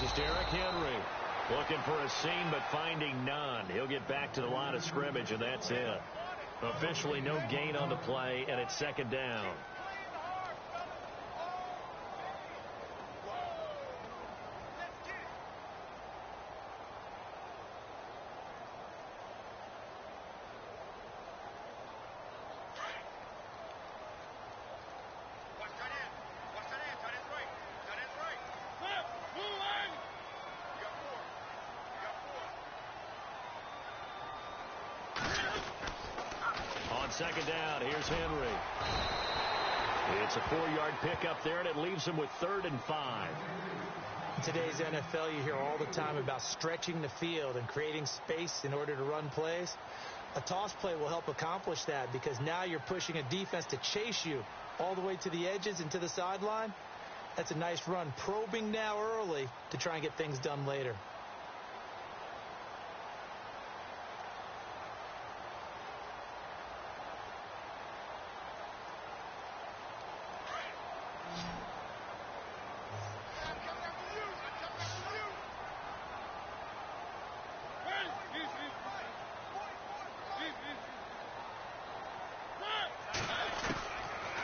This is Derrick Henry. Looking for a seam, but finding none. He'll get back to the line of scrimmage, and that's it. Officially no gain on the play, and it's second down. Second down, here's Henry. It's a 4-yard pickup there, and it leaves him with 3rd and 5. In today's NFL, you hear all the time about stretching the field and creating space in order to run plays. A toss play will help accomplish that because now you're pushing a defense to chase you all the way to the edges and to the sideline. That's a nice run, probing now early to try and get things done later.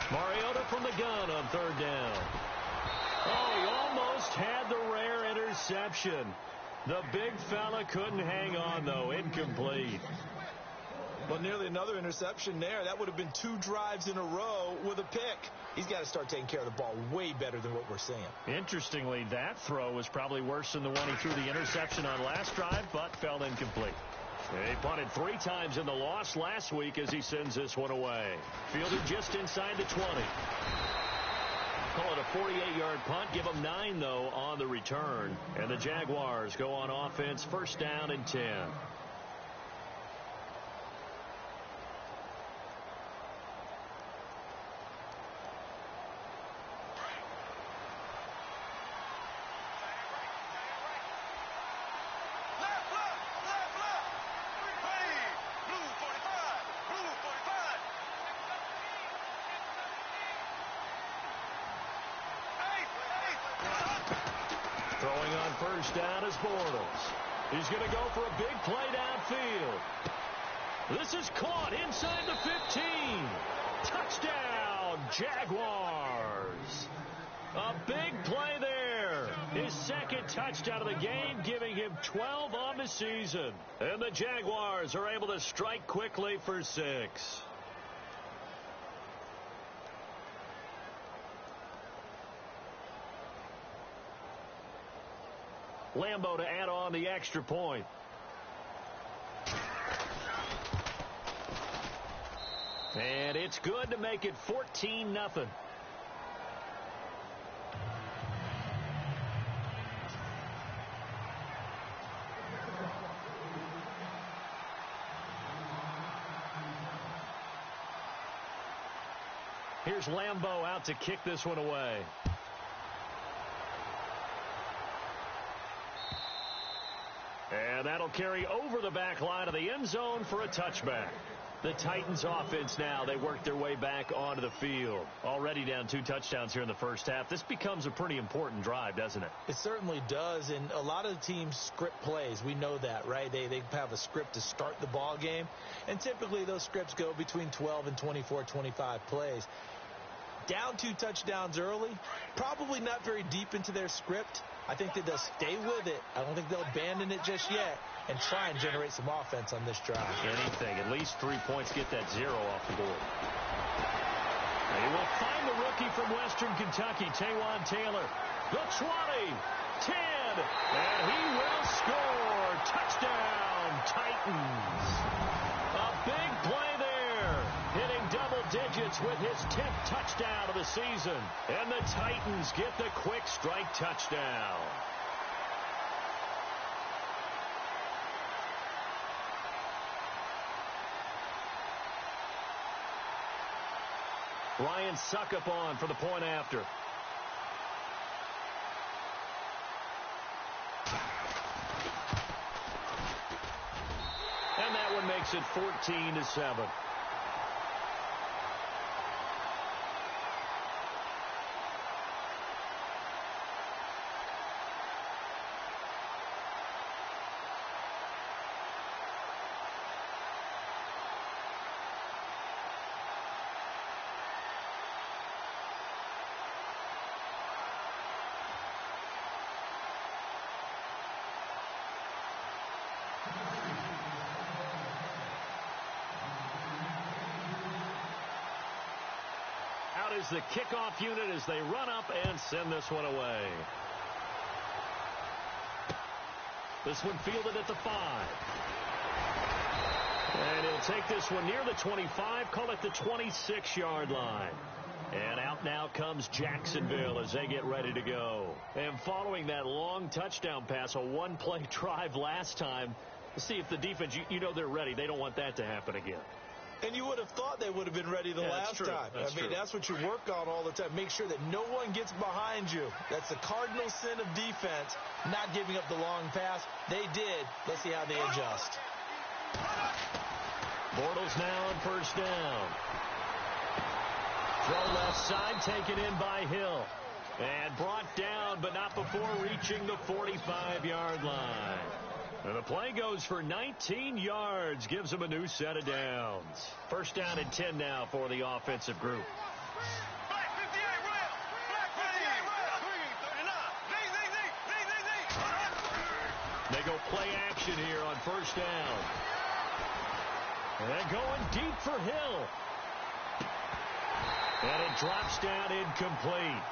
Mariota from the gun on 3rd down. Oh, he almost had the rare interception. The big fella couldn't hang on, though. Incomplete. Well, nearly another interception there. That would have been 2 drives in a row with a pick. He's got to start taking care of the ball way better than what we're seeing. Interestingly, that throw was probably worse than the one he threw the interception on last drive, but fell incomplete. He punted 3 times in the loss last week as he sends this one away. Fielded just inside the 20. Call it a 48-yard punt. Give them 9, though, on the return. And the Jaguars go on offense, 1st down and 10. Throwing on 1st down is Bortles. He's going to go for a big play downfield. This is caught inside the 15. Touchdown, Jaguars. A big play there. His 2nd touchdown of the game, giving him 12 on the season. And the Jaguars are able to strike quickly for 6. Lambeau to add on the extra point. And it's good to make it 14-0. Here's Lambeau out to kick this one away. And that'll carry over the back line of the end zone for a touchback. The Titans offense now, they work their way back onto the field. Already down 2 touchdowns here in the first half. This becomes a pretty important drive, doesn't it? It certainly does, and a lot of teams script plays. We know that, right? They have a script to start the ball game, and typically those scripts go between 12 and 24, 25 plays. Down 2 touchdowns early, probably not very deep into their script. I think that they'll stay with it. I don't think they'll abandon it just yet and try and generate some offense on this drive. Anything. At least 3 points. Get that 0 off the board. They will find the rookie from Western Kentucky, Taywan Taylor. The 20, 10, and he will score. Touchdown, Titans. A big play there. Hitting double digits with his 10th touchdown of the season. And the Titans get the quick strike touchdown. Ryan Suckup on for the point after. And that one makes it 14-7. is the kickoff unit as they run up and send this one away. This one fielded at the 5. And he'll take this one near the 25, call it the 26-yard line. And out now comes Jacksonville as they get ready to go. And following that long touchdown pass, a one-play drive last time, see if the defense, you know they're ready. They don't want that to happen again. And you would have thought they would have been ready the last time. That's what you work on all the time. Make sure that no one gets behind you. That's the cardinal sin of defense, not giving up the long pass. They did. Let's see how they adjust. Bortles now on first down. Throw left side, taken in by Hill. And brought down, but not before reaching the 45-yard line. And the play goes for 19 yards, gives them a new set of downs. First down and 10 now for the offensive group. Black 58 rail. Black 58 rail. They go play action here on first down. And they're going deep for Hill. And it drops down incomplete.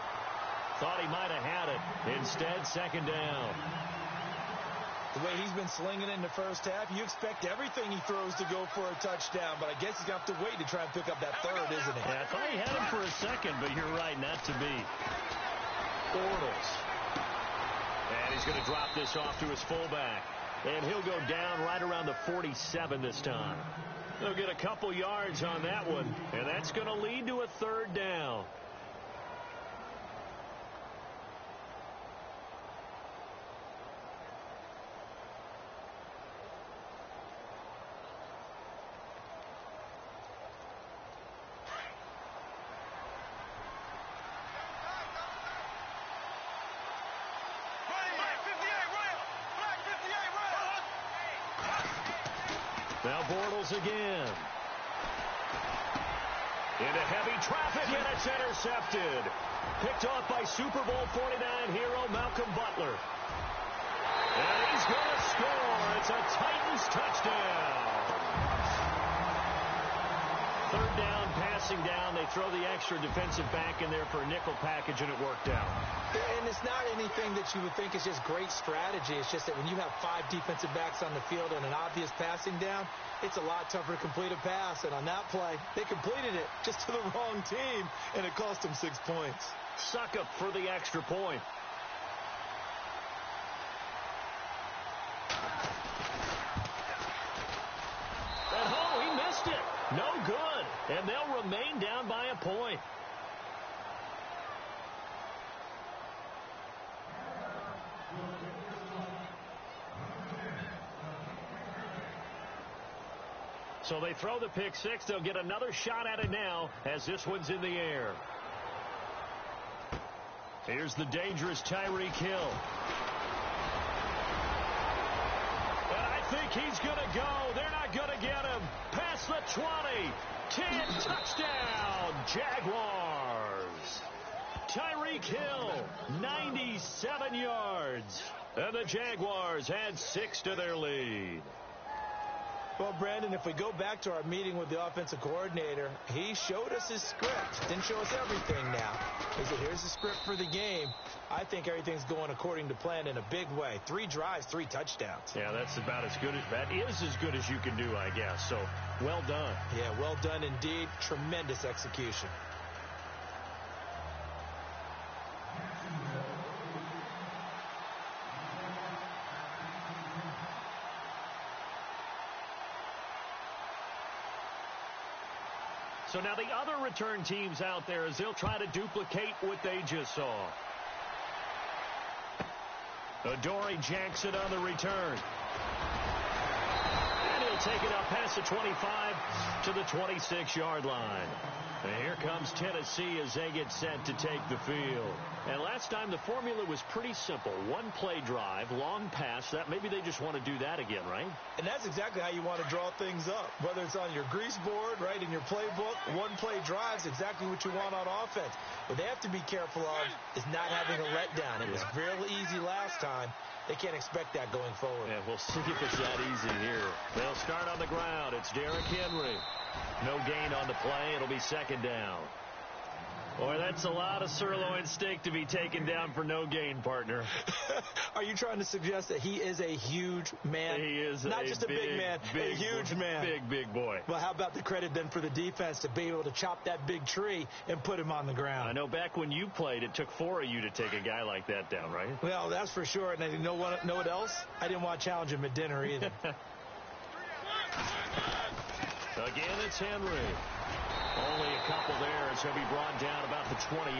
Thought he might have had it. Instead, second down. The way he's been slinging it in the first half, you expect everything he throws to go for a touchdown, but I guess he's got to wait to try and pick up that third, isn't he? Yeah, I thought he had him for a second, but you're right, not to be. Bortles. And he's going to drop this off to his fullback. And he'll go down right around the 47 this time. They'll get a couple yards on that one, and that's going to lead to a third down. Now Bortles again. Into heavy traffic, and it's intercepted. Picked off by Super Bowl 49 hero Malcolm Butler. And he's going to score. It's a Titans touchdown. Third down, passing down. They throw the extra defensive back in there for a nickel package, and it worked out. And it's not anything that you would think is just great strategy. It's just that when you have 5 defensive backs on the field and an obvious passing down, it's a lot tougher to complete a pass. And on that play, they completed it just to the wrong team, and it cost them 6 points. Suckup for the extra point. And he missed it. No good. And they'll remain down by a point. So they throw the pick six. They'll get another shot at it now as this one's in the air. Here's the dangerous Tyreek Hill. And I think he's going to go. They're not going to get him. Past the 20. 10, touchdown, Jaguars. Tyreek Hill, 97 yards. And the Jaguars add 6 to their lead. Well, Brandon, if we go back to our meeting with the offensive coordinator, he showed us his script. Didn't show us everything now. He said, here's the script for the game. I think everything's going according to plan in a big way. 3 drives, 3 touchdowns. Yeah, that's about as good as that is as good as you can do, I guess. So, well done. Yeah, well done indeed. Tremendous execution. So now the other return teams out there as they'll try to duplicate what they just saw. Adoree Jackson on the return. And he'll take it up past the 25 to the 26-yard line. And here comes Tennessee as they get set to take the field. And last time the formula was pretty simple. 1-play drive, long pass. That maybe they just want to do that again, right? And that's exactly how you want to draw things up. Whether it's on your grease board, right, in your playbook, 1-play drives exactly what you want on offense. What they have to be careful of is not having a letdown. It was real easy last time. They can't expect that going forward. Yeah, we'll see if it's that easy here. They'll start on the ground. It's Derrick Henry. No gain on the play. It'll be second down. Boy, that's a lot of sirloin steak to be taken down for no gain, partner. Are you trying to suggest that he is a huge man? He is not just a big man, a huge man. Big boy. Well, how about the credit then for the defense to be able to chop that big tree and put him on the ground? I know back when you played, it took 4 of you to take a guy like that down, right? Well, that's for sure. And you know what else? I didn't want to challenge him at dinner either. Again, it's Henry. Only a couple there as he'll be brought down about the 28.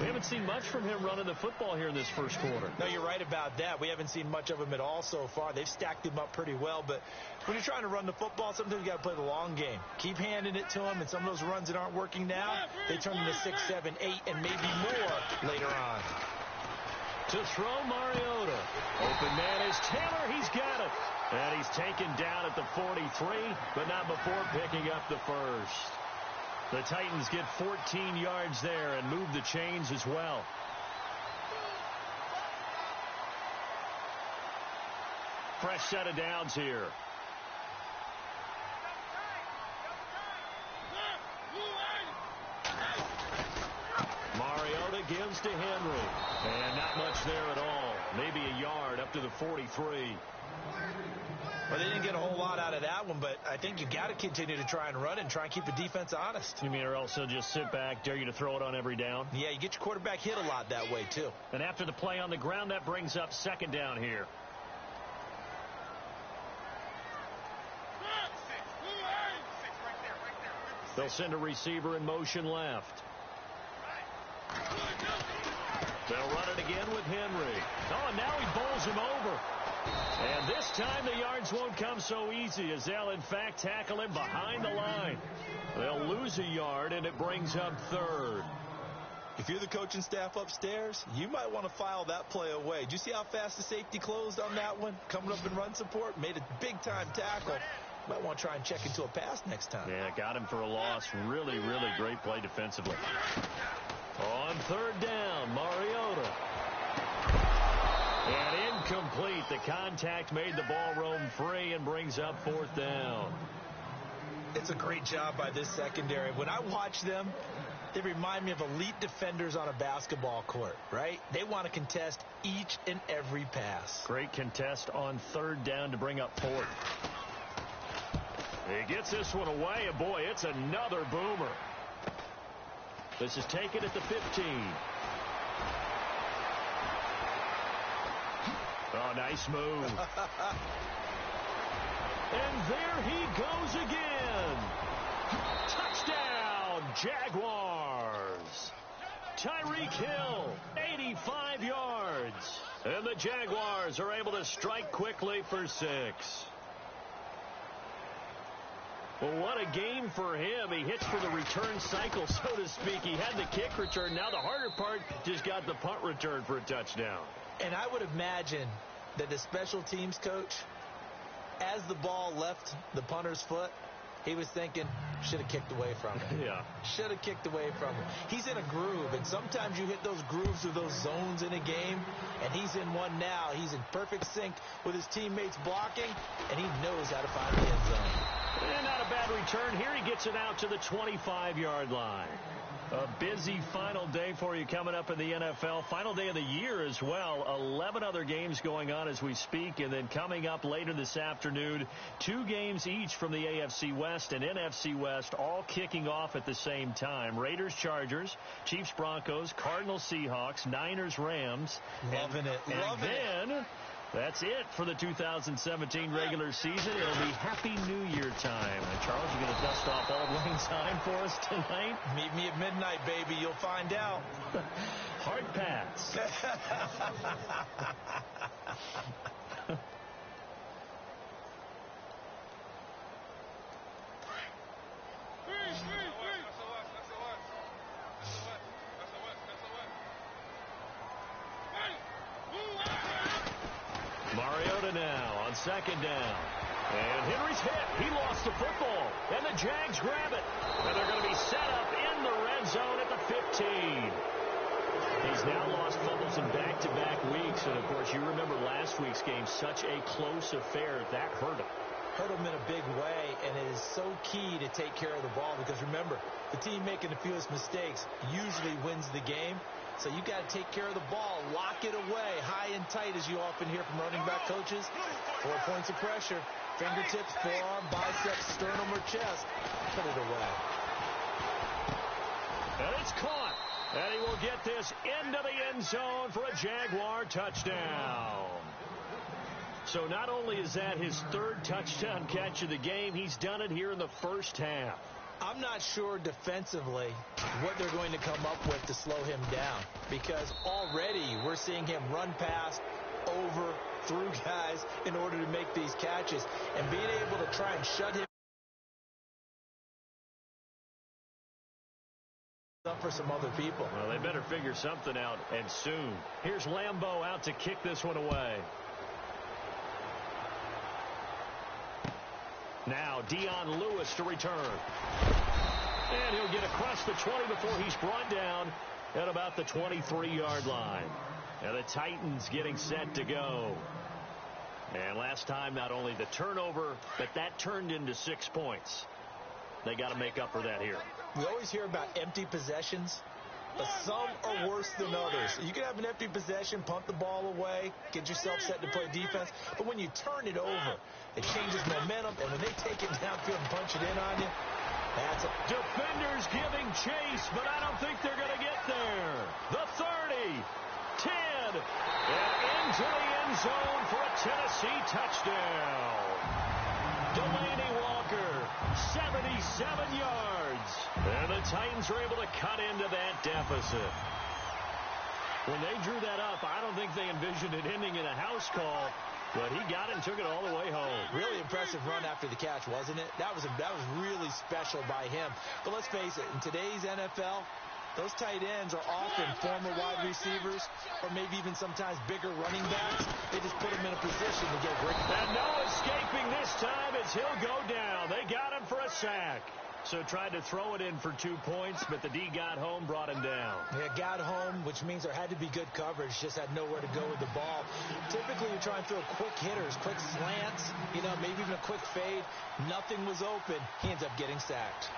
We haven't seen much from him running the football here in this first quarter. No, you're right about that. We haven't seen much of him at all so far. They've stacked him up pretty well. But when you're trying to run the football, sometimes you got to play the long game. Keep handing it to him, and some of those runs that aren't working now, they turn into 6, 7, 8, and maybe more later on. To throw Mariota. Open man is Taylor. He's got it. And he's taken down at the 43, but not before picking up the first. The Titans get 14 yards there and move the chains as well. Fresh set of downs here. Mariota gives to Henry. And not much there at all. Maybe a yard up to the 43. Well, they didn't get a whole lot out of that one, but I think you got to continue to try and run and try and keep the defense honest. You mean or else they'll just sit back, dare you to throw it on every down? Yeah, you get your quarterback hit a lot that way, too. And after the play on the ground, that brings up second down here. They'll send a receiver in motion left. They'll run it again with Henry. Oh, and now he bowls him over. And this time the yards won't come so easy as they'll, in fact, tackle him behind the line. They'll lose a yard, and it brings up third. If you're the coaching staff upstairs, you might want to file that play away. Did you see how fast the safety closed on that one? Coming up in run support, made a big-time tackle. Might want to try and check into a pass next time. Yeah, got him for a loss. Really, really great play defensively. On third down, Mariota. And incomplete. The contact made the ball roam free and brings up fourth down. It's a great job by this secondary. When I watch them, they remind me of elite defenders on a basketball court, right? They want to contest each and every pass. Great contest on third down to bring up fourth. He gets this one away, and boy, it's another boomer. This is taken at the 15. Oh, nice move. And there he goes again. Touchdown, Jaguars. Tyreek Hill, 85 yards. And the Jaguars are able to strike quickly for 6. Well, what a game for him. He hits for the return cycle, so to speak. He had the kick return. Now the harder part, just got the punt return for a touchdown. And I would imagine that the special teams coach, as the ball left the punter's foot, he was thinking, should have kicked away from it. Yeah. Should have kicked away from it. He's in a groove, and sometimes you hit those grooves or those zones in a game, and he's in one now. He's in perfect sync with his teammates blocking, and he knows how to find the end zone. And not a bad return here. He gets it out to the 25-yard line. A busy final day for you coming up in the NFL. Final day of the year as well. 11 other games going on as we speak. And then coming up later this afternoon, 2 games each from the AFC West and NFC West, all kicking off at the same time. Raiders, Chargers, Chiefs, Broncos, Cardinals, Seahawks, Niners, Rams. Loving it. Loving it. That's it for the 2017 regular season. It'll be Happy New Year time. And Charles, you're going to dust off Auld Lang Syne for us tonight? Meet me at midnight, baby. You'll find out. Hard pass. Mariota now on second down. And Henry's hit. He lost the football. And the Jags grab it. And they're going to be set up in the red zone at the 15. He's now lost fumbles in back-to-back weeks. And, of course, you remember last week's game, such a close affair. That hurt him. hurt them in a big way, and it is so key to take care of the ball because, remember, the team making the fewest mistakes usually wins the game. So you got to take care of the ball, lock it away, high and tight, as you often hear from running back coaches. 4 points of pressure, fingertips, forearm, biceps, sternum, or chest. Put it away. And it's caught. And he will get this into the end zone for a Jaguar touchdown. So not only is that his 3rd touchdown catch of the game, he's done it here in the first half. I'm not sure defensively what they're going to come up with to slow him down, because already we're seeing him run past, over, through guys in order to make these catches, and being able to try and shut him up for some other people. Well, they better figure something out, and soon. Here's Lambeau out to kick this one away. Now Dion Lewis to return. And he'll get across the 20 before he's brought down at about the 23-yard line. And the Titans getting set to go. And last time, not only the turnover, but that turned into 6 points. They got to make up for that here. We always hear about empty possessions, but some are worse than others. You can have an empty possession, punt the ball away, get yourself set to play defense, but when you turn it over, it changes momentum, and when they take it downfield and punch it in on you, that's it. Defenders giving chase, but I don't think they're going to get there. The 30, 10, and into the end zone for a Tennessee touchdown. Delaney Walker, 77 yards. And the Titans are able to cut into that deficit. When they drew that up, I don't think they envisioned it ending in a house call, but he got it and took it all the way home. Really impressive run after the catch, wasn't it? That was really special by him. But let's face it, in today's NFL, those tight ends are often former wide receivers or maybe even sometimes bigger running backs. They just put them in a position to get great. And no escaping this time as he'll go down. They got him for a sack. So tried to throw it in for 2 points, but the D got home, brought him down. Yeah, got home, which means there had to be good coverage. Just had nowhere to go with the ball. Typically, you try and throw quick hitters, quick slants, maybe even a quick fade. Nothing was open. He ends up getting sacked.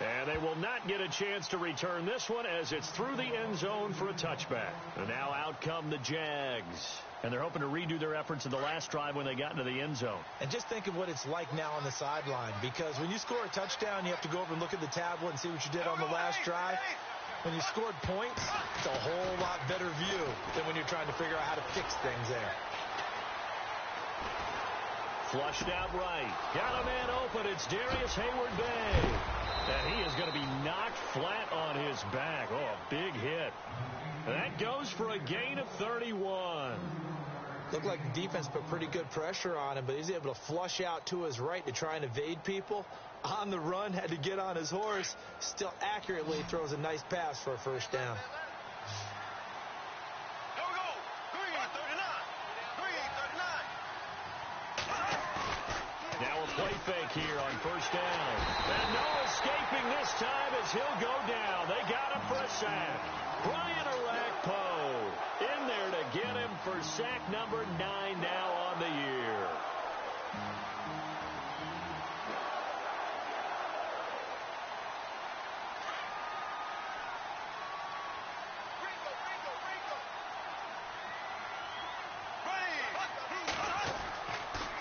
And they will not get a chance to return this one as it's through the end zone for a touchback. And now out come the Jags. And they're hoping to redo their efforts in the last drive when they got into the end zone. And just think of what it's like now on the sideline, because when you score a touchdown, you have to go over and look at the tablet and see what you did on the last drive. When you scored points, it's a whole lot better view than when you're trying to figure out how to fix things there. Flushed out right. Got a man open. It's Darius Hayward-Bay. And he is going to be knocked flat on his back. Oh, a big hit. That goes for a gain of 31. Looked like the defense put pretty good pressure on him, but he's able to flush out to his right to try and evade people. On the run, had to get on his horse. Still accurately throws a nice pass for a first down. Now a play fake here on first down. And no escaping this time as he'll go down. They got him for a sack. Brian Orakpo in there to get him for sack number 9 now on the year.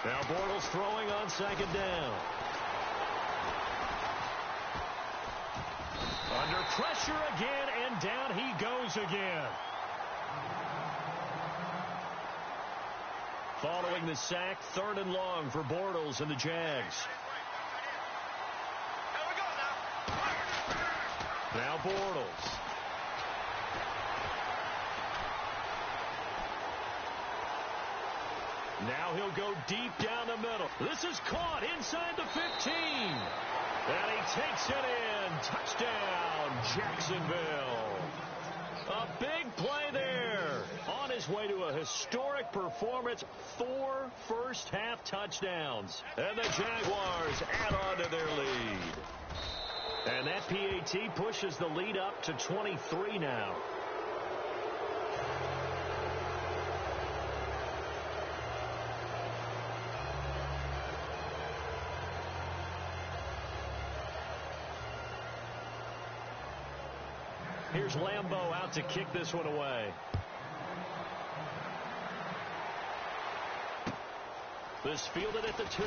Now Bortles throwing on second down. Under pressure again, and down he goes again. Following the sack, 3rd and long for Bortles and the Jags. Now Bortles. Now he'll go deep down the middle. This is caught inside the 15. And he takes it in. Touchdown, Jacksonville. A big play there. On his way to a historic performance. 4 first-half touchdowns. And the Jaguars add on to their lead. And that PAT pushes the lead up to 23 now. Here's Lambeau out to kick this one away. This fielded at the 2.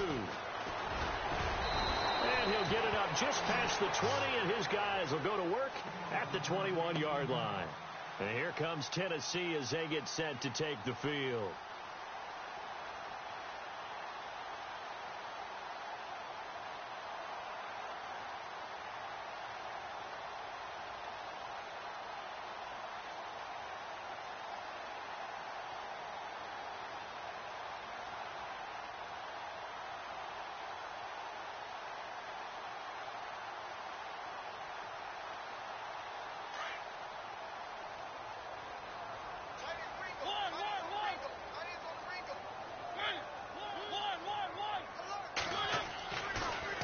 And he'll get it up just past the 20, and his guys will go to work at the 21-yard line. And here comes Tennessee as they get set to take the field.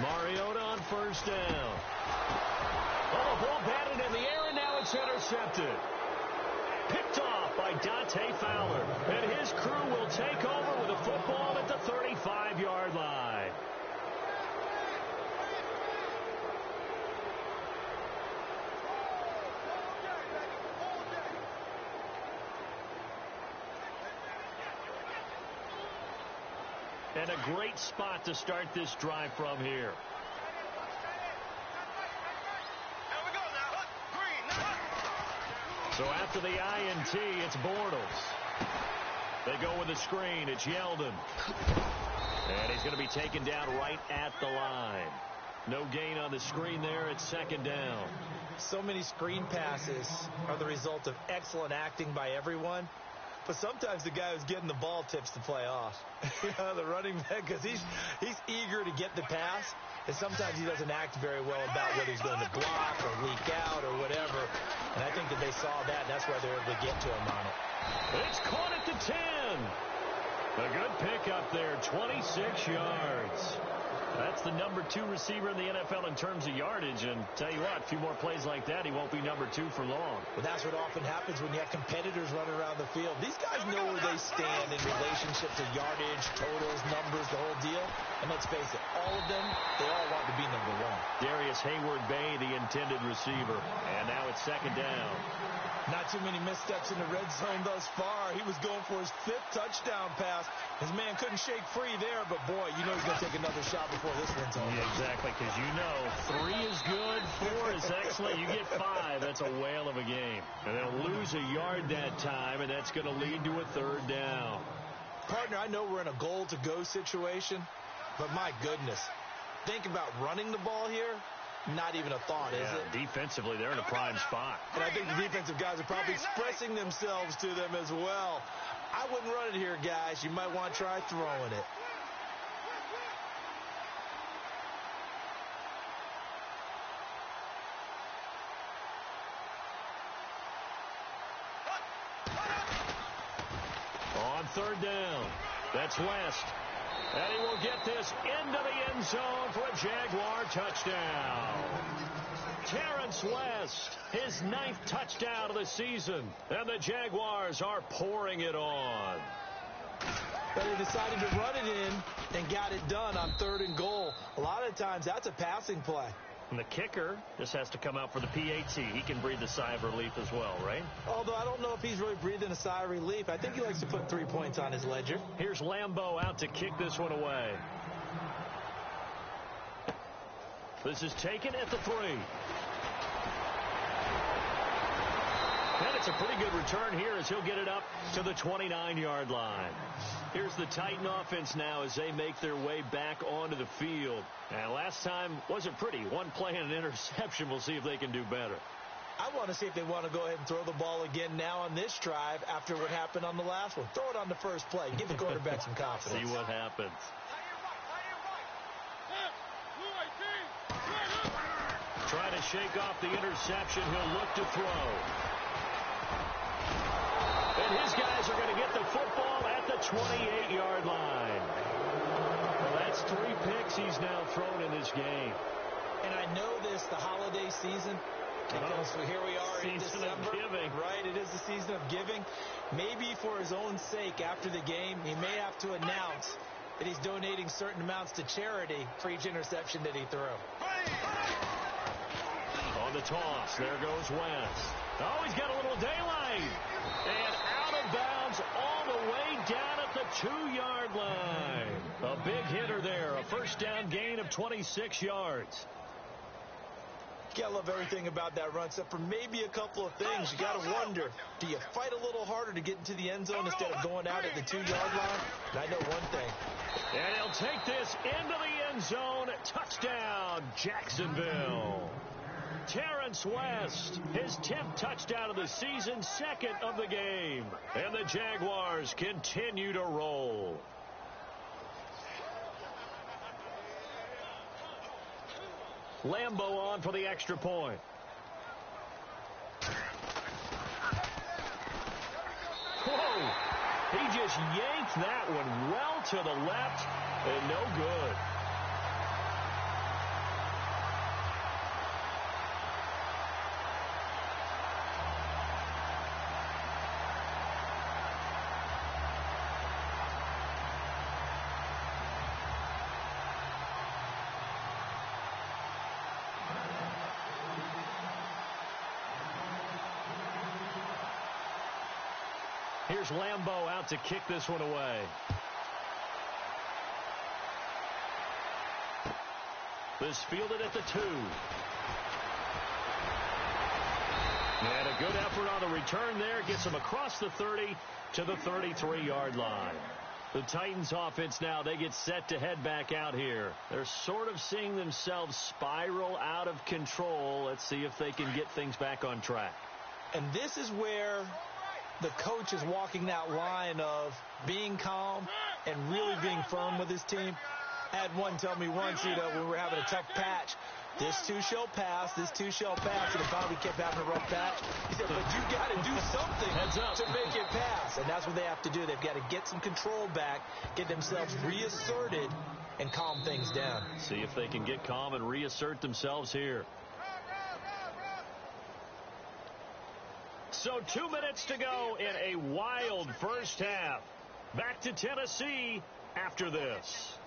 Mariota on first down. Oh, the ball batted in the air, and now it's intercepted. Picked off by Dante Fowler. And his crew will take over with a football at the 35-yard line. And a great spot to start this drive from here. So after the INT, it's Bortles. They go with the screen. It's Yeldon. And he's going to be taken down right at the line. No gain on the screen there. It's second down. So many screen passes are the result of excellent acting by everyone. But sometimes the guy who's getting the ball tips the play off. The running back, because he's eager to get the pass, and sometimes he doesn't act very well about whether he's going to block or leak out or whatever. And I think that they saw that, and that's why they're able to get to him on it. It's caught at the 10. A good pickup there, 26 yards. That's the number 2 receiver in the NFL in terms of yardage. And tell you what, a few more plays like that, he won't be number 2 for long. Well, that's what often happens when you have competitors running around the field. These guys know where they stand in relationship to yardage, totals, numbers, the whole deal. And let's face it, all of them, they all want to be number 1. Darius Hayward-Bay, the intended receiver. And now it's second down. Not too many missteps in the red zone thus far. He was going for his 5th touchdown pass. His man couldn't shake free there, but boy, you know he's going to take another shot before this one's over. Yeah, exactly, because you know 3 is good, 4 is excellent. You get 5, that's a whale of a game. And they'll lose a yard that time, and that's going to lead to a third down. Partner, I know we're in a goal-to-go situation, but my goodness, think about running the ball here. Not even a thought, is it? Defensively, they're in a prime spot. And I think the defensive guys are probably expressing themselves to them as well. I wouldn't run it here, guys. You might want to try throwing it. On third down, that's West. And he will get this into the end zone for a Jaguar touchdown. Terrence West, his 9th touchdown of the season. And the Jaguars are pouring it on. But they decided to run it in and got it done on 3rd and goal. A lot of times that's a passing play. And the kicker just has to come out for the PAT. He can breathe a sigh of relief as well, right? Although I don't know if he's really breathing a sigh of relief. I think he likes to put 3 points on his ledger. Here's Lambeau out to kick this one away. This is taken at the 3. And it's a pretty good return here as he'll get it up to the 29-yard line. Here's the Titan offense now as they make their way back onto the field. And last time wasn't pretty. 1 play and an interception. We'll see if they can do better. I want to see if they want to go ahead and throw the ball again now on this drive after what happened on the last one. Throw it on the first play. Give the quarterback some confidence. See what happens. Trying to shake off the interception. He'll look to throw. And his guys are going to get the football at the 28-yard line. Well, that's 3 picks he's now thrown in this game. And I know this, the holiday season, because here we are in December. Season of giving. Right, it is the season of giving. Maybe for his own sake after the game, he may have to announce that he's donating certain amounts to charity for each interception that he threw. On On the toss, there goes West. Oh, he's got a little daylight. And out of bounds all the way down at the 2-yard line. A big hitter there. A first down gain of 26 yards. You gotta love everything about that run, except for maybe a couple of things. You gotta wonder, do you fight a little harder to get into the end zone instead of going out at the 2-yard line? And I know one thing. And he'll take this into the end zone. Touchdown, Jacksonville. Terrence West, his 10th touchdown of the season, second of the game. And the Jaguars continue to roll. Lambeau on for the extra point. Whoa! He just yanked that one well to the left and no good. Here's Lambeau out to kick this one away. This fielded at the 2. And a good effort on the return there. Gets him across the 30 to the 33-yard line. The Titans offense now, they get set to head back out here. They're sort of seeing themselves spiral out of control. Let's see if they can get things back on track. And this is where the coach is walking that line of being calm and really being firm with his team. I had one tell me once, when we were having a tough patch, this too shall pass, this too shall pass, and if we kept having a rough patch, he said, but you got to do something to make it pass. And that's what they have to do. They've got to get some control back, get themselves reasserted, and calm things down. See if they can get calm and reassert themselves here. So 2 minutes to go in a wild first half. Back to Tennessee after this.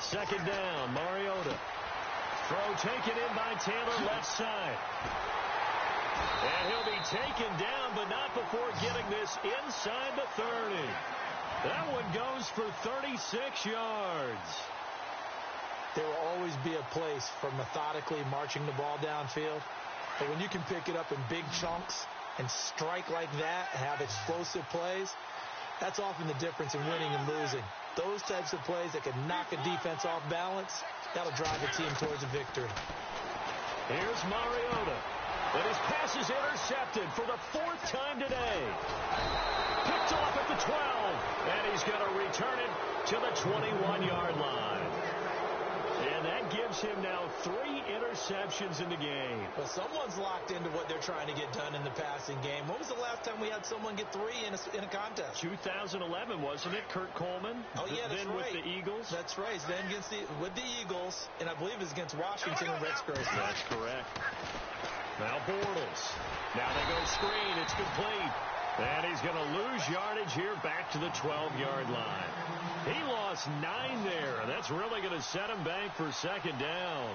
Second down, Mariota. Throw taken in by Taylor, left side. And he'll be taken down, but not before getting this inside the 30. That one goes for 36 yards. There will always be a place for methodically marching the ball downfield. But when you can pick it up in big chunks and strike like that, have explosive plays, that's often the difference in winning and losing. Those types of plays that can knock a defense off balance, that'll drive a team towards a victory. Here's Mariota. But his pass is intercepted for the 4th time today. Picked off at the 12. And he's going to return it to the 21-yard line. And that gives him now 3 interceptions in the game. Well, someone's locked into what they're trying to get done in the passing game. When was the last time we had someone get 3 in a contest? 2011, wasn't it? Kurt Coleman? Oh, yeah, that's then right. With the Eagles? That's right. Then with the Eagles, and I believe it was against Washington and Rex Grossman. That's correct. Now Bortles. Now they go screen. It's complete. And he's going to lose yardage here back to the 12-yard line. He lost 9 there. That's really going to set him back for second down.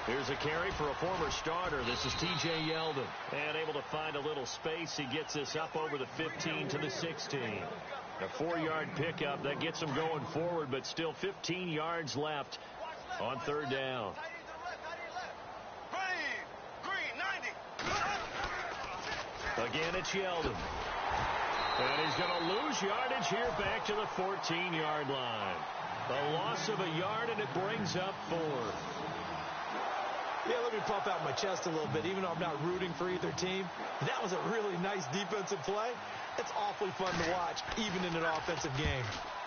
Here's a carry for a former starter. This is T.J. Yeldon. And able to find a little space. He gets this up over the 15 to the 16. A 4-yard pickup. That gets him going forward, but still 15 yards left on third down. Again, it's Yeldon. And he's going to lose yardage here back to the 14-yard line. A loss of a yard, and it brings up 4th. Yeah, let me pump out my chest a little bit. Even though I'm not rooting for either team, that was a really nice defensive play. It's awfully fun to watch, even in an offensive game.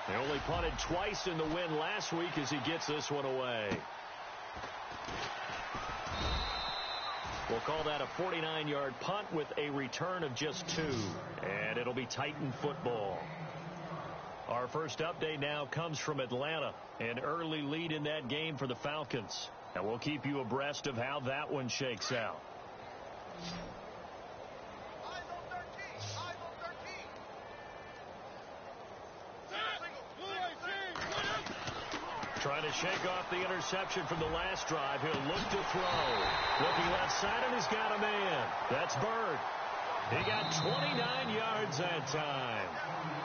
They only punted twice in the win last week as he gets this one away. We'll call that a 49-yard punt with a return of just 2. And it'll be Titan football. Our first update now comes from Atlanta. An early lead in that game for the Falcons. And we'll keep you abreast of how that one shakes out. Trying to shake off the interception from the last drive. He'll look to throw. Looking left side, and he's got a man. That's Bird. He got 29 yards that time.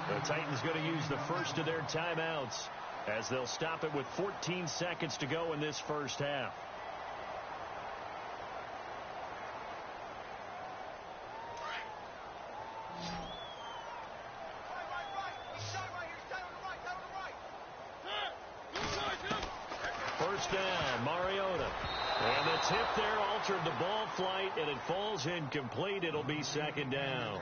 The Titans going to use the first of their timeouts as they'll stop it with 14 seconds to go in this first half. First down, Mariota. And the tip there altered the ball flight, and it falls incomplete. It'll be second down.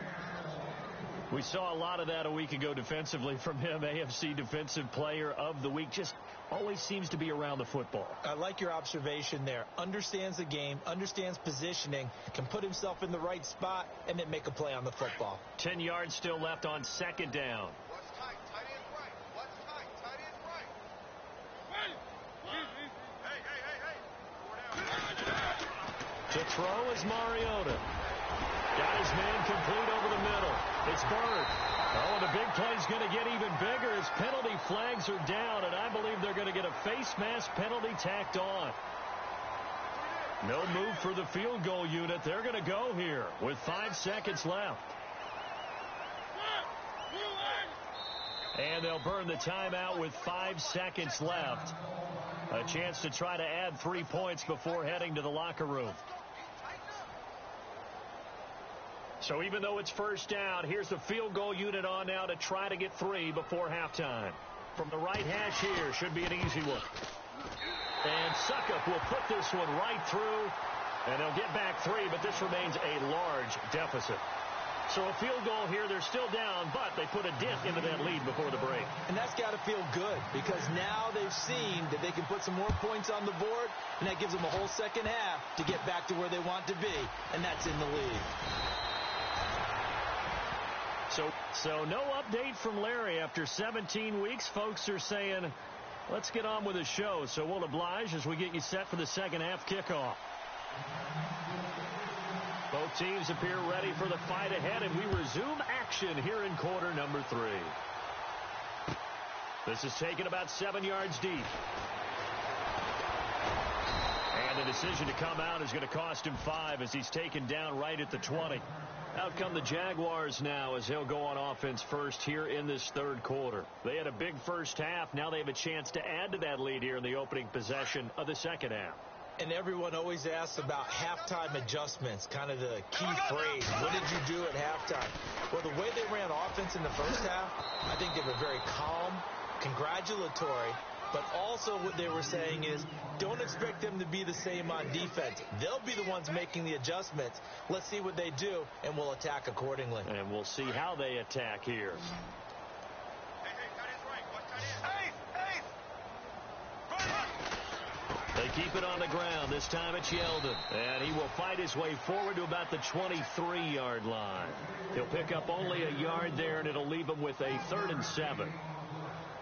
We saw a lot of that a week ago defensively from him. AFC Defensive Player of the Week. Just always seems to be around the football. I like your observation there. Understands the game, understands positioning, can put himself in the right spot, and then make a play on the football. 10 yards still left on second down. What's tight? Tight end right. What's tight? Tight end right. To throw is Mariota. Got his man complete over the middle. It's Bird. Oh, and the big play's going to get even bigger as penalty flags are down, and I believe they're going to get a face mask penalty tacked on. No move for the field goal unit. They're going to go here with 5 seconds left. And they'll burn the timeout with 5 seconds left. A chance to try to add 3 points before heading to the locker room. So even though it's first down, here's the field goal unit on now to try to get 3 before halftime. From the right hash here, should be an easy one. And Suckup will put this one right through, and they'll get back 3, but this remains a large deficit. So a field goal here, they're still down, but they put a dent into that lead before the break. And that's got to feel good because now they've seen that they can put some more points on the board, and that gives them a whole second half to get back to where they want to be, and that's in the lead. So no update from Larry after 17 weeks. Folks are saying, let's get on with the show. So we'll oblige as we get you set for the second half kickoff. Both teams appear ready for the fight ahead, and we resume action here in quarter number 3. This is taken about 7 yards deep. And the decision to come out is going to cost him 5 as he's taken down right at the 20. Out come the Jaguars now as they'll go on offense first here in this third quarter. They had a big first half. Now they have a chance to add to that lead here in the opening possession of the second half. And everyone always asks about halftime adjustments, kind of the key phrase. What did you do at halftime? Well, the way they ran offense in the first half, I think they were very calm, congratulatory, but also what they were saying is don't expect them to be the same on defense. They'll be the ones making the adjustments. Let's see what they do, and we'll attack accordingly. And we'll see how they attack here. They keep it on the ground. This time it's Yeldon. And he will fight his way forward to about the 23-yard line. He'll pick up only a yard there, and it'll leave him with a 3rd and 7.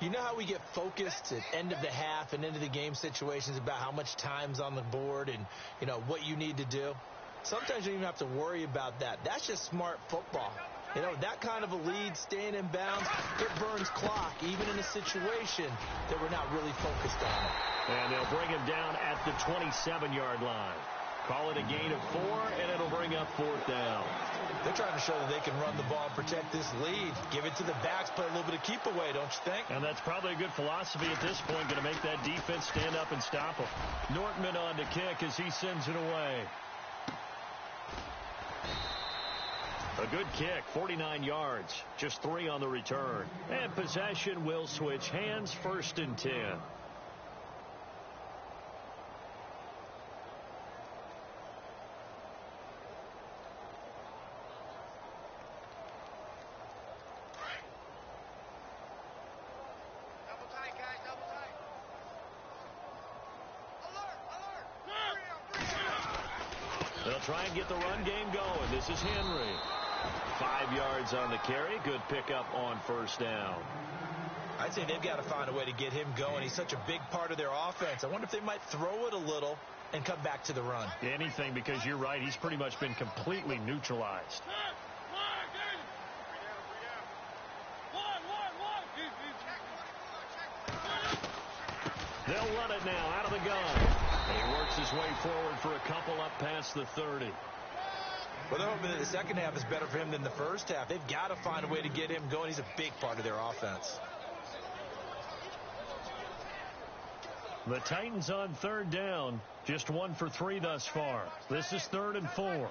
You know how we get focused at end of the half and into the game situations about how much time's on the board and, you know, what you need to do? Sometimes you don't even have to worry about that. That's just smart football. You know, that kind of a lead, staying in bounds, it burns clock, even in a situation that we're not really focused on. And they'll bring him down at the 27-yard line. Call it a gain of 4, and it'll bring up 4th down. They're trying to show that they can run the ball and protect this lead. Give it to the backs, play a little bit of keep away, don't you think? And that's probably a good philosophy at this point, going to make that defense stand up and stop them. Nortman on to kick as he sends it away. A good kick, 49 yards, just 3 on the return. And possession will switch hands, 1st and 10. They'll try and get the run game going. This is Henry. 5 yards on the carry. Good pickup on 1st down. I'd say they've got to find a way to get him going. He's such a big part of their offense. I wonder if they might throw it a little and come back to the run. Anything, because you're right. He's pretty much been completely neutralized. They'll run it now out of the gun. He works his way forward for a couple up past the 30. Well, they're hoping that the second half is better for him than the first half. They've got to find a way to get him going. He's a big part of their offense. The Titans on third down. Just 1 for 3 thus far. This is 3rd and 4.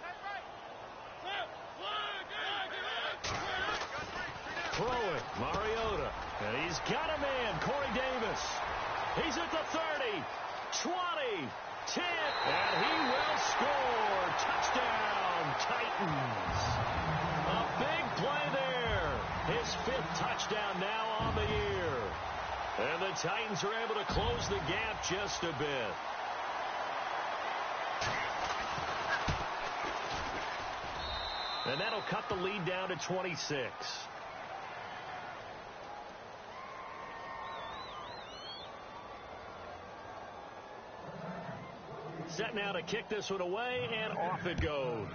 Throw it, Mariota. And he's got a man, Corey Davis. He's at the 30, 20, 10, and he will score. Touchdown, Titans. A big play there. His 5th touchdown now on the year. And the Titans are able to close the gap just a bit. And that'll cut the lead down to 26. Set now to kick this one away, and off it goes.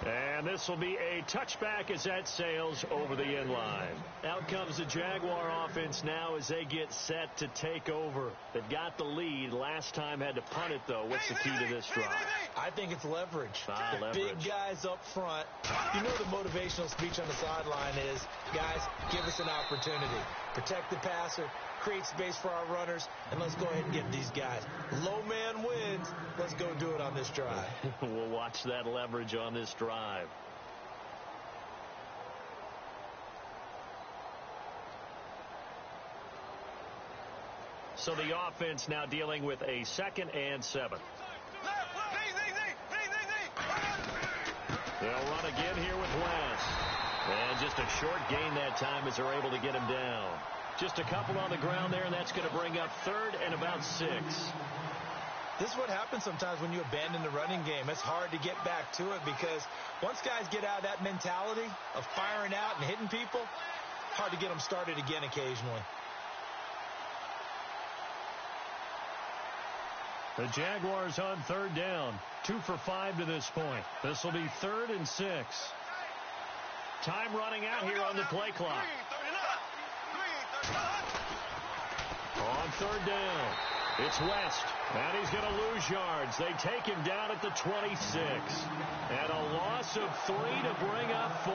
And this will be a touchback as that sails over the end line. Out comes the Jaguar offense now as they get set to take over. They've got the lead. Last time had to punt it, though. What's the key to this drive? I think it's leverage. The leverage. Big guys up front. You know the motivational speech on the sideline is, guys, give us an opportunity. Protect the passer, create space for our runners, and let's go ahead and get these guys. Low man wins. Let's go do it on this drive. We'll watch that leverage on this drive. So the offense now dealing with a 2nd and 7. They'll run again here with West. And just a short gain that time as they're able to get him down. Just a couple on the ground there, and that's going to bring up 3rd and about 6. This is what happens sometimes when you abandon the running game. It's hard to get back to it because once guys get out of that mentality of firing out and hitting people, hard to get them started again occasionally. The Jaguars on 3rd down. 2 for 5 to this point. This will be 3rd and 6. Time running out here on the play clock. On 3rd down, it's West, and he's going to lose yards. They take him down at the 26, and a loss of 3 to bring up 4.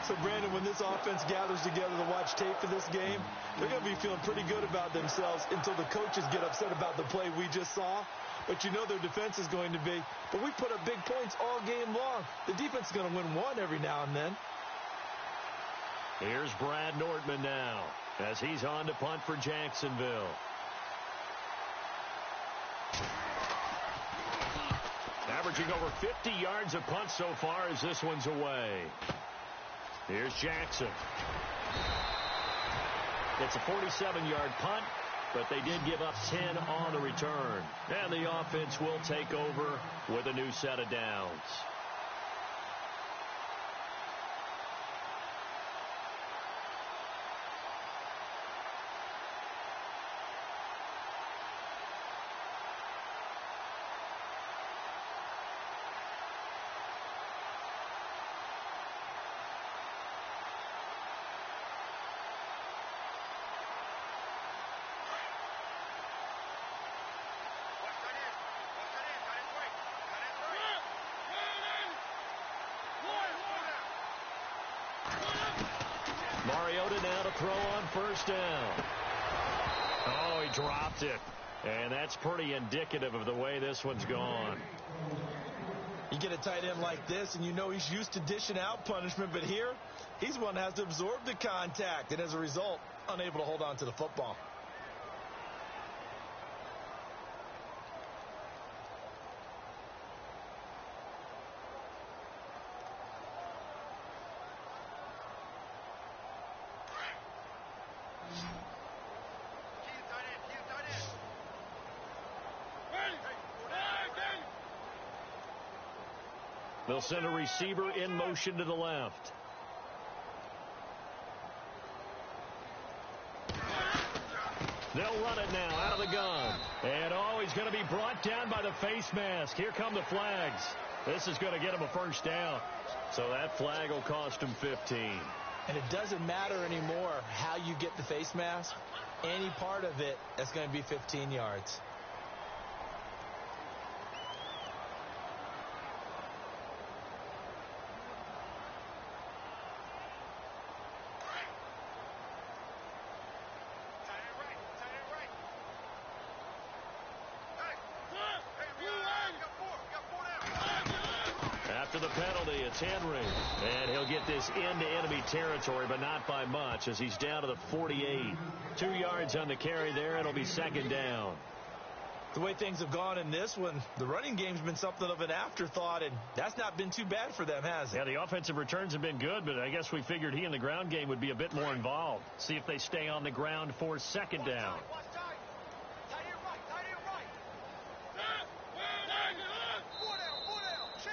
So, Brandon, when this offense gathers together to watch tape for this game, they're going to be feeling pretty good about themselves until the coaches get upset about the play we just saw. But you know their defense is going to be. But we put up big points all game long. The defense is going to win one every now and then. Here's Brad Nortman now as he's on to punt for Jacksonville. Averaging over 50 yards a punt so far as this one's away. Here's Jackson. It's a 47-yard punt, but they did give up 10 on the return. And the offense will take over with a new set of downs. Mariota now to throw on 1st down. Oh, he dropped it. And that's pretty indicative of the way this one's gone. You get a tight end like this, and you know he's used to dishing out punishment, but here, he's one that has to absorb the contact, and as a result, unable to hold on to the football. They'll send a receiver in motion to the left. They'll run it now out of the gun. And he's going to be brought down by the face mask. Here come the flags. This is going to get him a first down. So that flag will cost him 15. And it doesn't matter anymore how you get the face mask. Any part of it, that's going to be 15 yards. After the penalty, it's Henry. And he'll get this into enemy territory, but not by much, as he's down to the 48. 2 yards on the carry there. It'll be second down. The way things have gone in this one, the running game's been something of an afterthought, and that's not been too bad for them, has it? Yeah, the offensive returns have been good, but I guess we figured he in the ground game would be a bit more involved. See if they stay on the ground for second down.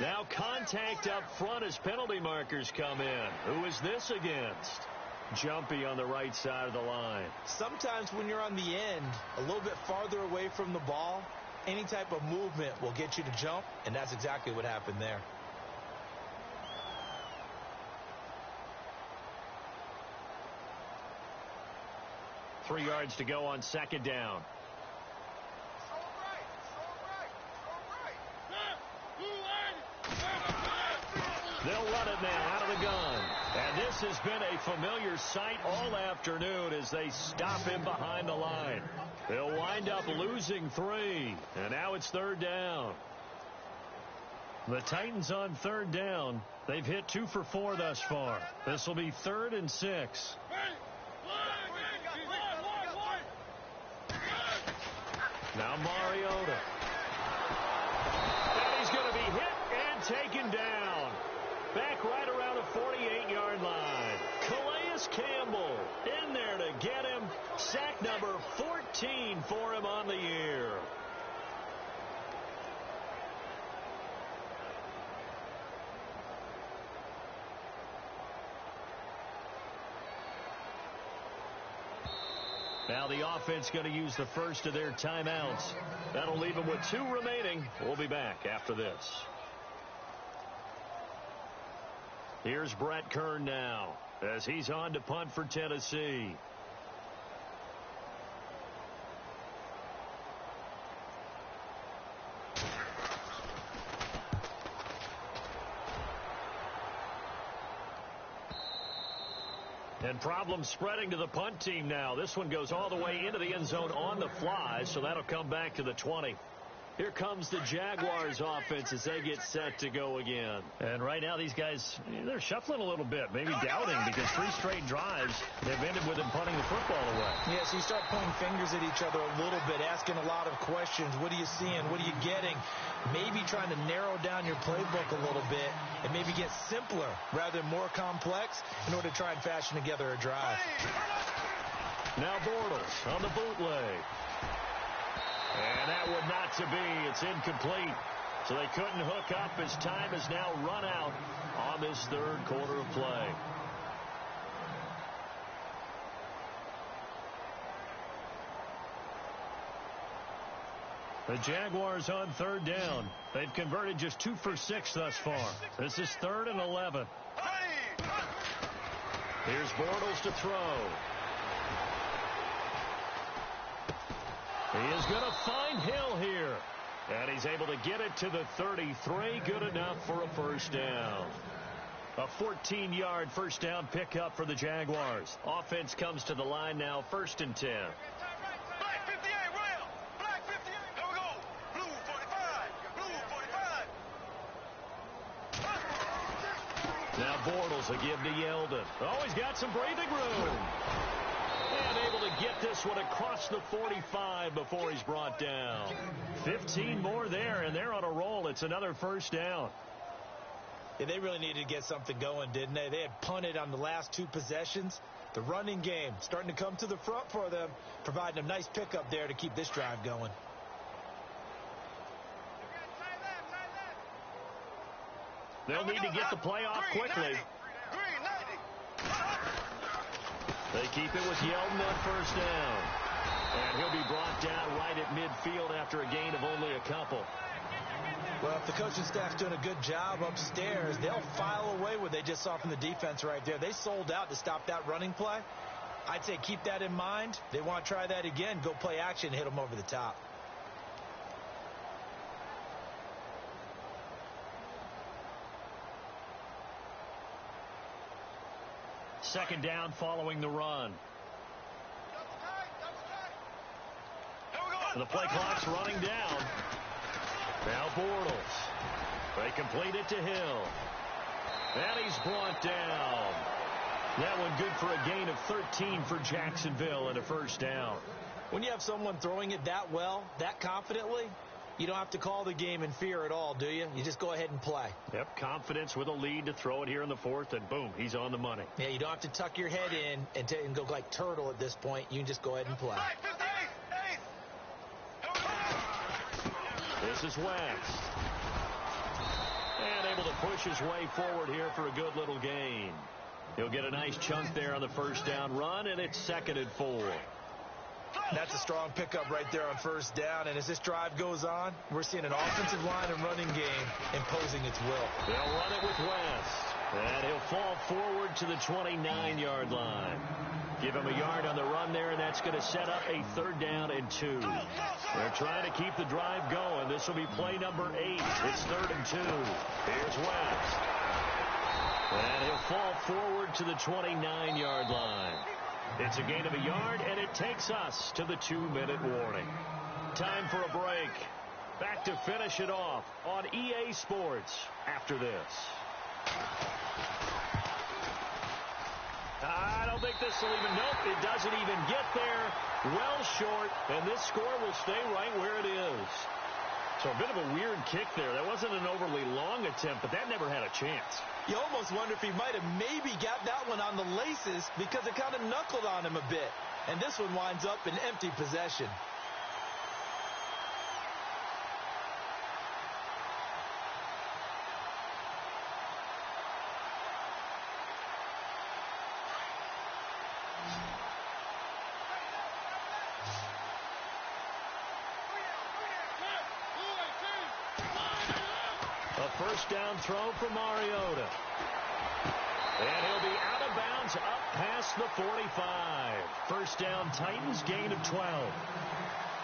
Now contact up front as penalty markers come in. Who is this against? Jumpy on the right side of the line. Sometimes when you're on the end, a little bit farther away from the ball, any type of movement will get you to jump, and that's exactly what happened there. Three yards to go on second down. They'll run it now out of the gun. And this has been a familiar sight all afternoon as they stop him behind the line. They'll wind up losing 3. And now it's third down. The Titans on third down. They've hit 2 for 4 thus far. This will be 3rd and 6. Now Mariota. And he's going to be hit and taken down. Back right around the 48-yard line. Calais Campbell in there to get him. Sack number 14 for him on the year. Now the offense going to use the first of their timeouts. That'll leave them with 2 remaining. We'll be back after this. Here's Brett Kern now as he's on to punt for Tennessee. And problems spreading to the punt team now. This one goes all the way into the end zone on the fly, so that'll come back to the 20. Here comes the Jaguars offense as they get set to go again. And right now these guys, they're shuffling a little bit, maybe doubting, because 3 straight drives have ended with them punting the football away. Yeah, so you start pointing fingers at each other a little bit, asking a lot of questions. What are you seeing? What are you getting? Maybe trying to narrow down your playbook a little bit and maybe get simpler rather than more complex in order to try and fashion together a drive. Now Bortles on the bootleg. And that would not to be. It's incomplete. So they couldn't hook up as time has now run out on this third quarter of play. The Jaguars on third down. They've converted just 2 for 6 thus far. This is 3rd and 11. Here's Bortles to throw. He is going to find Hill here. And he's able to get it to the 33. Good enough for a first down. A 14-yard first down pickup for the Jaguars. Offense comes to the line now, 1st and 10. Black 58, rail. Black 58. Here we go. Blue 45. Blue 45. Now Bortles will give to Yeldon. Oh, he's got some breathing room. And able to get this one across the 45 before he's brought down. 15 more there, and they're on a roll. It's another first down. Yeah, they really needed to get something going, didn't they? They had punted on the last 2 possessions. The running game starting to come to the front for them, providing a nice pickup there to keep this drive going. They'll need to get the play off quickly. They keep it with Yeldon on first down. And he'll be brought down right at midfield after a gain of only a couple. Well, if the coaching staff's doing a good job upstairs, they'll file away what they just saw from the defense right there. They sold out to stop that running play. I'd say keep that in mind. They want to try that again. Go play action and hit them over the top. Second down following the run. The play clock's running down. Now Bortles. They complete it to Hill. And he's brought down. That one good for a gain of 13 for Jacksonville and a first down. When you have someone throwing it that well, that confidently, you don't have to call the game in fear at all, do you? You just go ahead and play. Yep, confidence with a lead to throw it here in the fourth, and boom, he's on the money. Yeah, you don't have to tuck your head in and go like turtle at this point. You can just go ahead and play. This is West. And able to push his way forward here for a good little gain. He'll get a nice chunk there on the first down run, and it's 2nd and 4. That's a strong pickup right there on first down. And as this drive goes on, we're seeing an offensive line and running game imposing its will. They'll run it with West. And he'll fall forward to the 29-yard line. Give him a yard on the run there, and that's going to set up a 3rd down and 2. They're trying to keep the drive going. This will be play number 8. It's 3rd and 2. Here's West. And he'll fall forward to the 29-yard line. It's a gain of a yard, and it takes us to the 2-minute warning. Time for a break. Back to finish it off on EA Sports after this. I don't think this will even, nope, it doesn't even get there. Well short, and this score will stay right where it is. So a bit of a weird kick there. That wasn't an overly long attempt, but that never had a chance. You almost wonder if he might have maybe got that one on the laces because it kind of knuckled on him a bit. And this one winds up in empty possession. First down throw for Mariota. And he'll be out of bounds up past the 45. First down, Titans, gain of 12.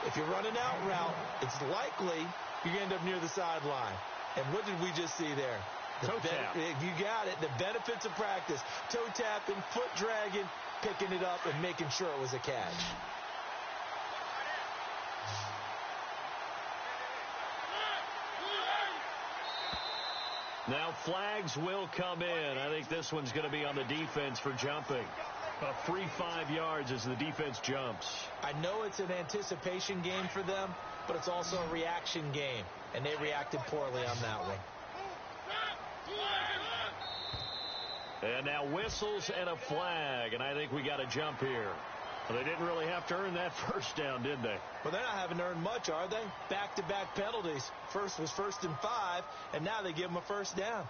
If you're running out route, it's likely you're going to end up near the sideline. And what did we just see there? Toe tap. You got it. The benefits of practice. Toe tapping, foot dragging, picking it up, and making sure it was a catch. Now flags will come in. I think this one's going to be on the defense for jumping. A free 5 yards as the defense jumps. I know it's an anticipation game for them, but it's also a reaction game, and they reacted poorly on that one. And now whistles and a flag, and I think we got a jump here. Well, they didn't really have to earn that first down, did they? Well, they're not having to earn much, are they? Back-to-back penalties. First was 1st and 5, and now they give them a first down.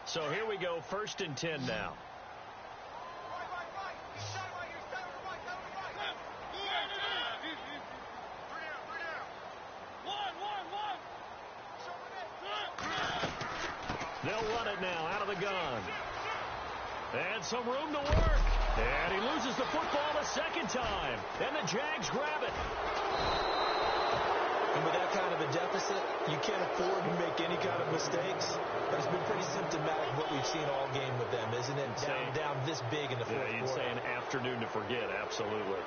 So here we go, 1st and 10 now. They'll run it now out of the gun. And some room to work. And he loses the football a second time. And the Jags grab it. And with that kind of a deficit, you can't afford to make any kind of mistakes. But it's been pretty symptomatic of what we've seen all game with them, isn't it? Down this big in the fourth quarter. You'd say an afternoon to forget, absolutely.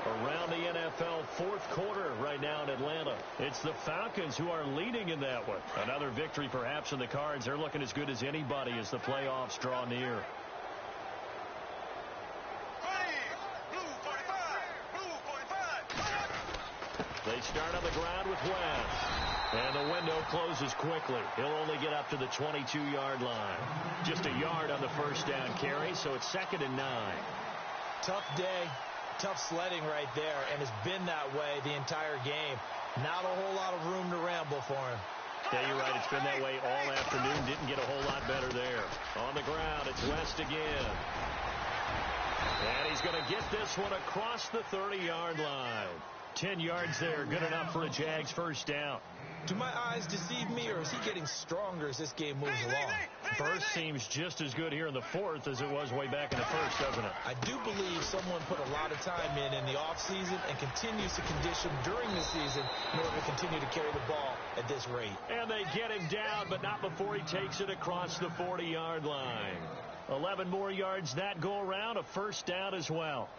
Around the NFL fourth quarter right now in Atlanta. It's the Falcons who are leading in that one. Another victory perhaps in the cards. They're looking as good as anybody as the playoffs draw near. They start on the ground with West. And the window closes quickly. He'll only get up to the 22-yard line. Just a yard on the first down carry, so it's 2nd and 9. Tough day. Tough sledding right there, and it's been that way the entire game. Not a whole lot of room to ramble for him. Yeah, you're right. It's been that way all afternoon. Didn't get a whole lot better there. On the ground, it's West again. And he's going to get this one across the 30-yard line. 10 yards there. Good enough for a Jags first down. Do my eyes deceive me, or is he getting stronger as this game moves along? Burst seems just as good here in the fourth as it was way back in the first, doesn't it? I do believe someone put a lot of time in the offseason and continues to condition during the season in order to continue to carry the ball at this rate. And they get him down, but not before he takes it across the 40-yard line. 11 more yards that go around, a first down as well.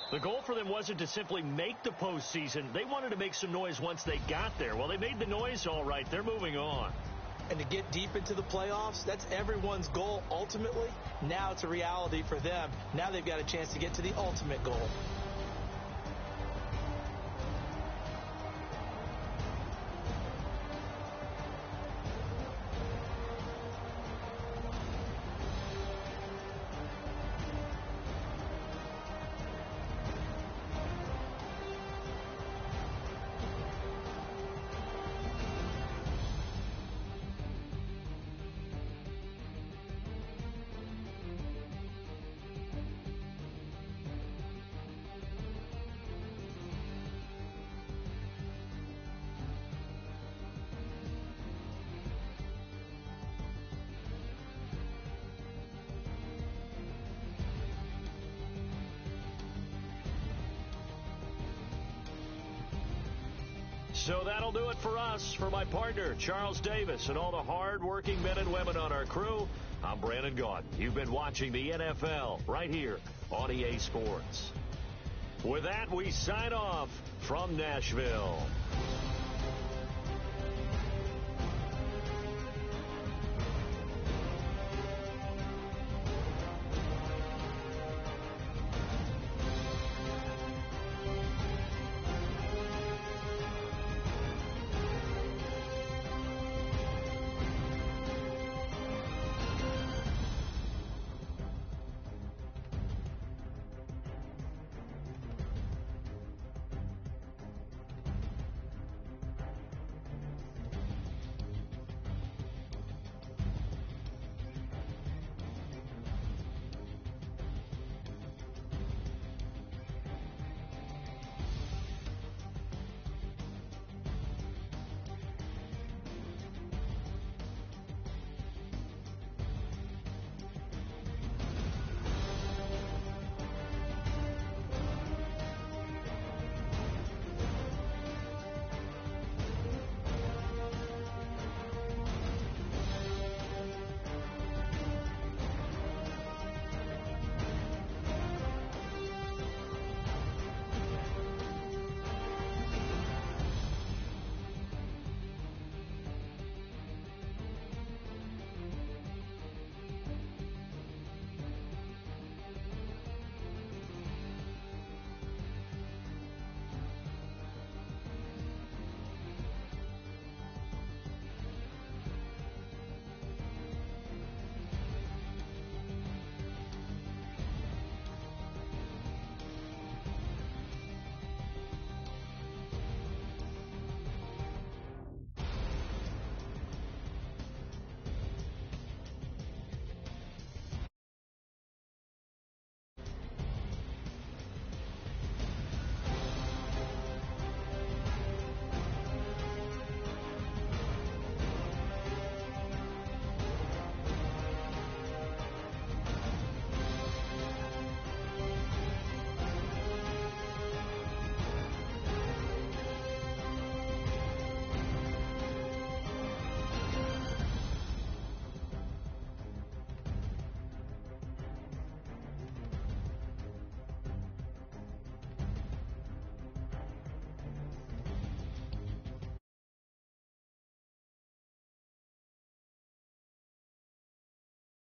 The goal for them wasn't to simply make the postseason. They wanted to make some noise once they got there. Well, they made the noise all right. They're moving on. And to get deep into the playoffs, that's everyone's goal ultimately. Now it's a reality for them. Now they've got a chance to get to the ultimate goal. So that'll do it for us. For my partner, Charles Davis, and all the hard-working men and women on our crew, I'm Brandon Gaudin. You've been watching the NFL right here on EA Sports. With that, we sign off from Nashville.